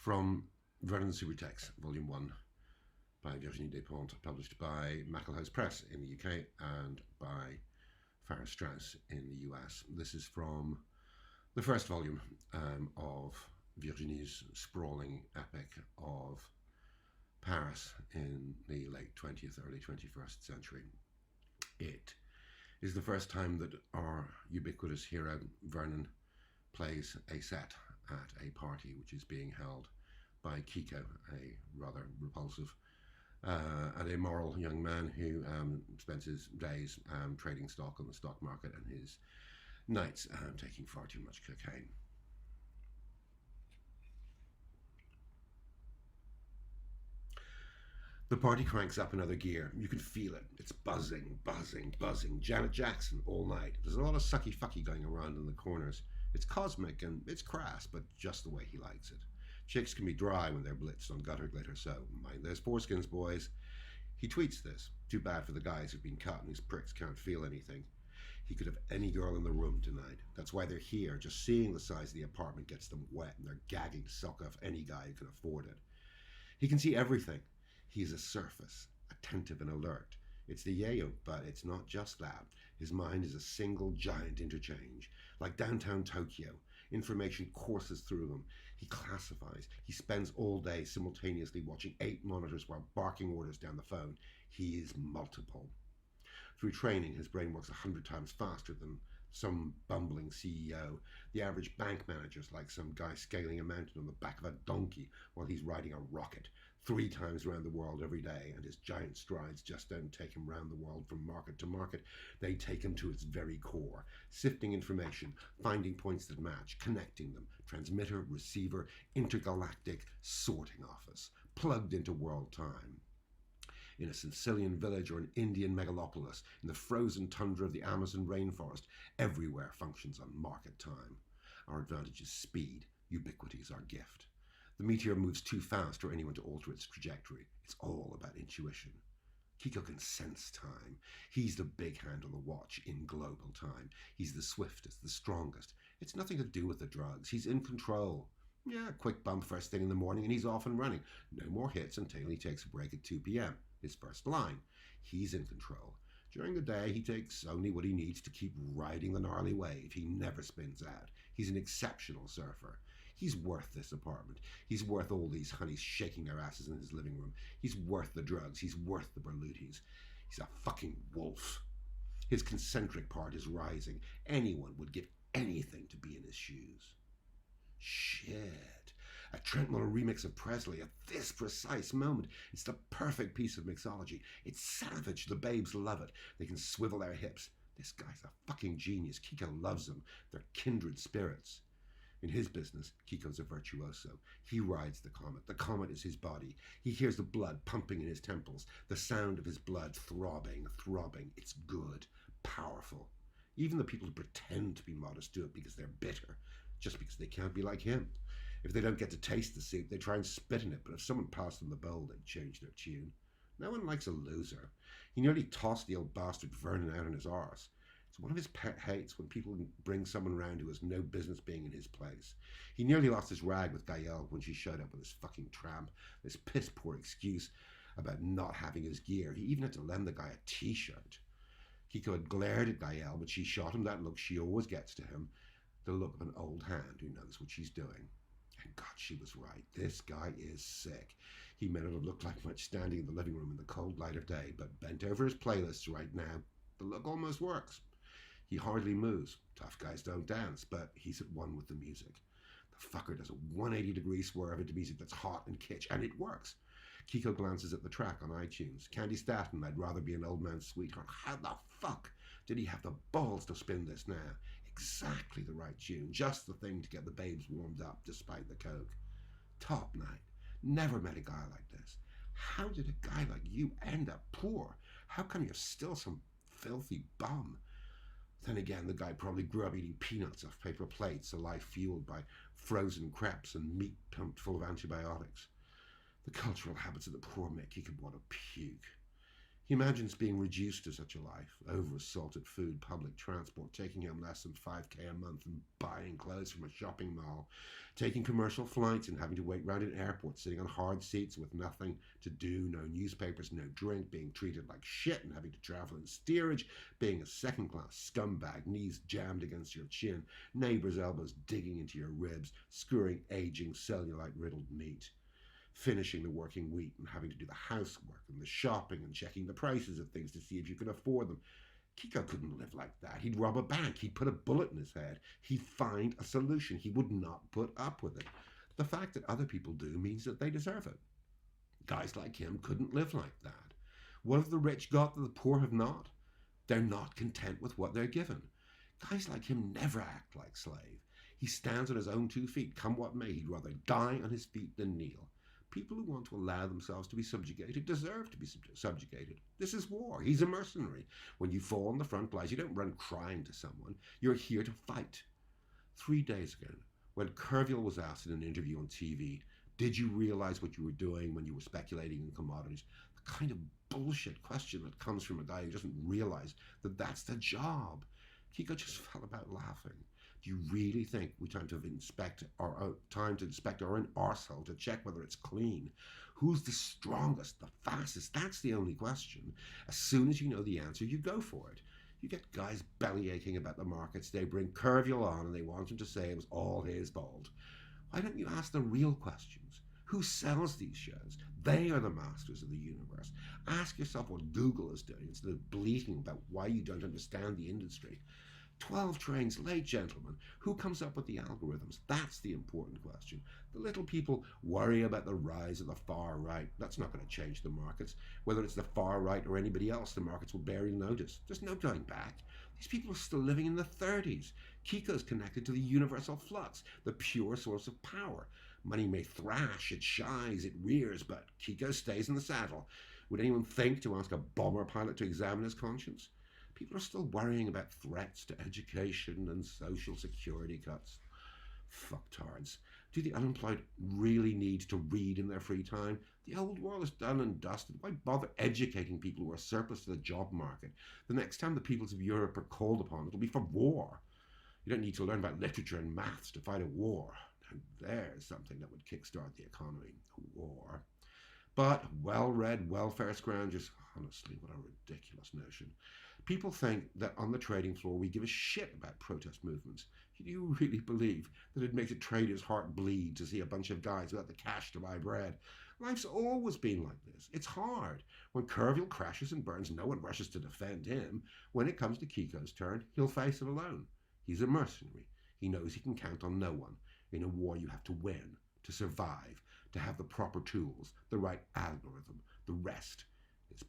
from Vernon Subutex, Volume 1, by Virginie Despentes, published by Maclehose Press in the UK and by Farrar Strauss in the US. This is from the first volume of Virginie's sprawling epic of Paris in the late 20th, early 21st century. It is the first time that our ubiquitous hero, Vernon, plays a set at a party which is being held by Kiko, a rather repulsive and immoral young man who spends his days trading stock on the stock market and his nights taking far too much cocaine. The party cranks up another gear. You can feel it. It's buzzing, buzzing, buzzing. Janet Jackson all night. There's a lot of sucky-fucky going around in the corners. It's cosmic and it's crass, but just the way he likes it. Chicks can be dry when they're blitzed on gutter glitter, so mind those foreskins, boys. He tweets this. Too bad for the guys who've been cut and whose pricks can't feel anything. He could have any girl in the room tonight. That's why they're here. Just seeing the size of the apartment gets them wet, and they're gagging to suck off any guy who can afford it. He can see everything. He is a surface, attentive and alert. It's the yayo, but it's not just that. His mind is a single giant interchange. Like downtown Tokyo, information courses through him. He classifies. He spends all day simultaneously watching 8 monitors while barking orders down the phone. He is multiple. Through training, his brain works 100 times faster than some bumbling CEO. The average bank manager's like some guy scaling a mountain on the back of a donkey while he's riding a rocket 3 times around the world every day, and his giant strides just don't take him round the world from market to market. They take him to its very core, sifting information, finding points that match, connecting them, transmitter, receiver, intergalactic sorting office, plugged into world time. In a Sicilian village or an Indian megalopolis, in the frozen tundra of the Amazon rainforest, everywhere functions on market time. Our advantage is speed. Ubiquity is our gift. The meteor moves too fast for anyone to alter its trajectory. It's all about intuition. Kiko can sense time. He's the big hand on the watch in global time. He's the swiftest, the strongest. It's nothing to do with the drugs. He's in control. Yeah, a quick bump first thing in the morning and he's off and running. No more hits until he takes a break at 2 p.m. His first line. He's in control. During the day, he takes only what he needs to keep riding the gnarly wave. He never spins out. He's an exceptional surfer. He's worth this apartment. He's worth all these honeys shaking their asses in his living room. He's worth the drugs. He's worth the Berlutis. He's a fucking wolf. His concentric part is rising. Anyone would give anything to be in his shoes. Shit. A Trent Muller remix of Presley at this precise moment. It's the perfect piece of mixology. It's savage. The babes love it. They can swivel their hips. This guy's a fucking genius. Kiko loves them. They're kindred spirits. In his business, Kiko's a virtuoso. He rides the comet. The comet is his body. He hears the blood pumping in his temples. The sound of his blood throbbing, throbbing. It's good, powerful. Even the people who pretend to be modest do it because they're bitter. Just because they can't be like him. If they don't get to taste the soup, they try and spit in it, but if someone passed them the bowl, they'd change their tune. No one likes a loser. He nearly tossed the old bastard Vernon out on his arse. It's one of his pet hates when people bring someone round who has no business being in his place. He nearly lost his rag with Gael when she showed up with this fucking tramp, this piss-poor excuse about not having his gear. He even had to lend the guy a t-shirt. Kiko had glared at Gael, but she shot him that look she always gets to him. The look of an old hand who knows what she's doing. And God, she was right. This guy is sick. He may not have looked like much standing in the living room in the cold light of day, but bent over his playlists right now, the look almost works. He hardly moves. Tough guys don't dance, but he's at one with the music. The fucker does a 180-degree swerve into music that's hot and kitsch, and it works. Kiko glances at the track on iTunes. Candy Staten, I'd Rather Be an Old Man's Sweetheart. How the fuck did he have the balls to spin this now? Exactly the right tune. Just the thing to get the babes warmed up despite the coke. Top night. Never met a guy like this. How did a guy like you end up poor? How come you're still some filthy bum? Then again, the guy probably grew up eating peanuts off paper plates, a life fueled by frozen crepes and meat pumped full of antibiotics. The cultural habits of the poor make he could want to puke. He imagines being reduced to such a life, over-assaulted food, public transport, taking home less than 5k a month and buying clothes from a shopping mall, taking commercial flights and having to wait round in airports, sitting on hard seats with nothing to do, no newspapers, no drink, being treated like shit and having to travel in steerage, being a second-class scumbag, knees jammed against your chin, neighbours' elbows digging into your ribs, skewering aging cellulite-riddled meat, finishing the working week and having to do the housework and the shopping and checking the prices of things to see if you can afford them. Kiko couldn't live like that. He'd rob a bank. He'd put a bullet in his head. He'd find a solution. He would not put up with it. The fact that other people do means that they deserve it. Guys like him couldn't live like that. What have the rich got that the poor have not? They're not content with what they're given. Guys like him never act like slave. He stands on his own 2 feet, come what may. He'd rather die on his feet than kneel. People who want to allow themselves to be subjugated deserve to be subjugated. This is war. He's a mercenary. When you fall on the front lines, you don't run crying to someone. You're here to fight. 3 days ago, when Kerviel was asked in an interview on TV, did you realize what you were doing when you were speculating in commodities? The kind of bullshit question that comes from a guy who doesn't realize that that's the job. Kiko just fell about laughing. Do you really think we time to inspect our own arsehole to check whether it's clean? Who's the strongest, the fastest? That's the only question. As soon as you know the answer, you go for it. You get guys belly aching about the markets. They bring Kerviel on and they want him to say it was all his fault. Why don't you ask the real questions? Who sells these shows? They are the masters of the universe. Ask yourself what Google is doing instead of bleating about why you don't understand the industry. 12 trains late, gentlemen. Who comes up with the algorithms? That's the important question. The little people worry about the rise of the far right. That's not going to change the markets. Whether it's the far right or anybody else, the markets will barely notice. There's no going back. These people are still living in the 30s. Kiko's connected to the universal flux, the pure source of power. Money may thrash, it shies, it rears, but Kiko stays in the saddle. Would anyone think to ask a bomber pilot to examine his conscience? People are still worrying about threats to education and social security cuts. Fucktards. Do the unemployed really need to read in their free time? The old world is done and dusted. Why bother educating people who are surplus to the job market? The next time the peoples of Europe are called upon, it'll be for war. You don't need to learn about literature and maths to fight a war. And there's something that would kickstart the economy. A war. But well-read, welfare scroungers, honestly, what a ridiculous notion. People think that on the trading floor we give a shit about protest movements. Do you really believe that it makes a trader's heart bleed to see a bunch of guys without the cash to buy bread? Life's always been like this. It's hard. When Kerviel crashes and burns, no one rushes to defend him. When it comes to Kiko's turn, he'll face it alone. He's a mercenary. He knows he can count on no one. In a war you have to win, to survive, to have the proper tools, the right algorithm. The rest is